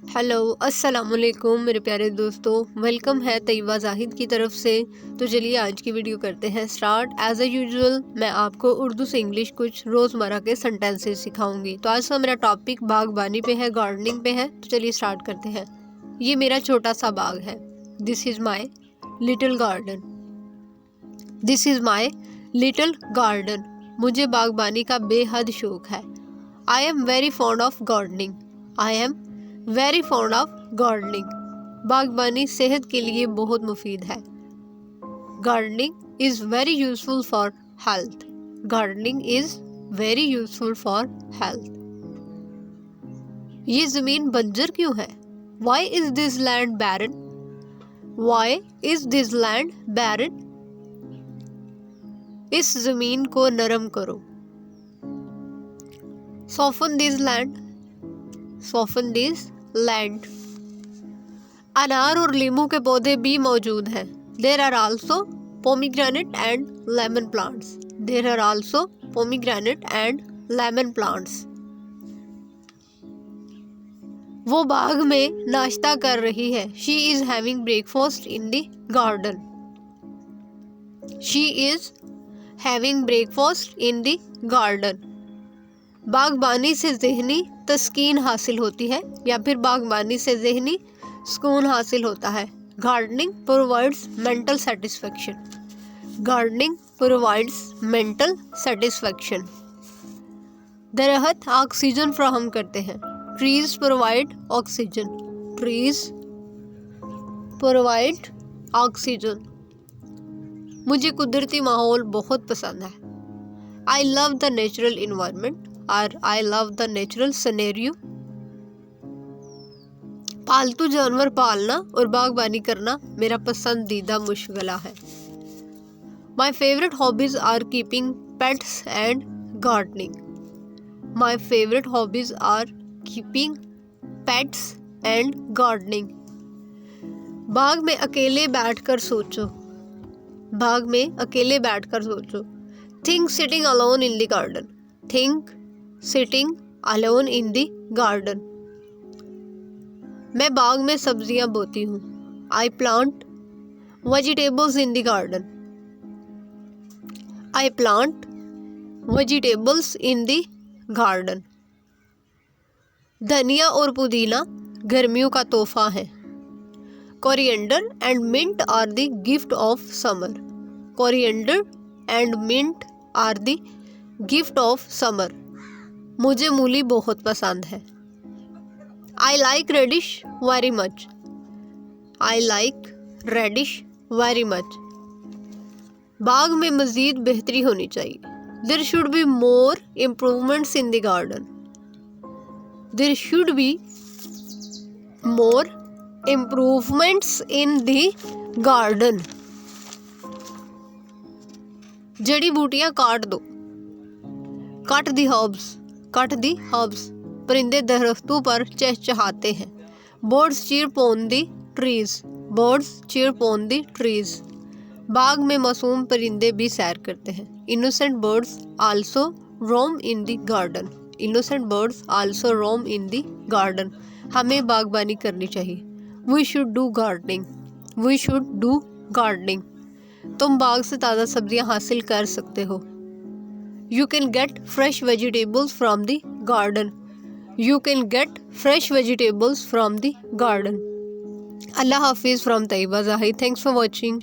Hello अस्सलाम वालेकुम मेरे प्यारे दोस्तों, वेलकम है तैयबा जाहिद की तरफ से। तो चलिए आज की वीडियो करते हैं स्टार्ट। एज ए यूजुअल मैं आपको उर्दू से इंग्लिश कुछ रोज़मर्रा के सेंटेंसेस सिखाऊंगी। तो आज का मेरा टॉपिक बागबानी पे है, गार्डनिंग पे है। तो चलिए स्टार्ट करते हैं। ये मेरा छोटा सा बाग है। This is my little garden. This is my little garden. मुझे बागबानी का बेहद शौक है। I am very fond of gardening. I am very fond of gardening. बागबानी सेहत के लिए बहुत मुफीद है। Gardening is very useful for health. Gardening is very useful for health. ये ज़मीन बंजर क्यों है? Why is this land barren? Why is this land barren? इस ज़मीन को नरम करो। Soften this land. Soften this land. अनार और लीमू के पौधे भी मौजूद हैं। There are also pomegranate and lemon plants. There are also pomegranate and lemon plants. वो बाग में नाश्ता कर रही है। She is having breakfast in the garden. She is having breakfast in the garden. बागबानी से ज़हनी तस्कीन हासिल होती है या फिर बागबानी से ज़हनी सुकून हासिल होता है। Gardening provides mental satisfaction. Gardening provides mental satisfaction. दरख्त ऑक्सीजन फ्राहम करते हैं। Trees provide oxygen. Trees provide oxygen. मुझे कुदरती माहौल बहुत पसंद है। I love the natural environment और I love the natural scenario. पालतू जानवर पालना और बागबानी करना मेरा पसंदीदा मुश्गला है। My favourite hobbies are keeping pets and gardening. My favourite hobbies are keeping pets and gardening. बाग में अकेले बैठकर सोचो। बाग में अकेले बैठकर सोचो। Think sitting alone in the garden. Think sitting alone in the garden. मैं बाग में सब्जियां बोती हूँ। I plant vegetables in the garden. I plant vegetables in the garden. धनिया और पुदीना गर्मियों का तोहफा है। Coriander and mint are the gift of summer. Coriander and mint are the gift of summer. मुझे मूली बहुत पसंद है। I like radish very much. I like radish very much. बाग में मज़ीद बेहतरी होनी चाहिए। There should be more improvements in the garden. There should be more improvements in the garden. जड़ी बूटियां काट दो। Cut the herbs. Cut the herbs. परिंदे दरख्तों पर चहचहाते हैं। Birds cheep on the trees. Birds cheep on the trees. बाग में मासूम परिंदे भी सैर करते हैं। Innocent birds also roam in the garden. Innocent birds also roam in the garden. हमें बागबानी करनी चाहिए। We should do gardening. We should do gardening. तुम बाग से ताज़ा सब्जियां हासिल कर सकते हो। You can get fresh vegetables from the garden. You can get fresh vegetables from the garden. Allah Hafiz from Taiba Zahid. Thanks for watching.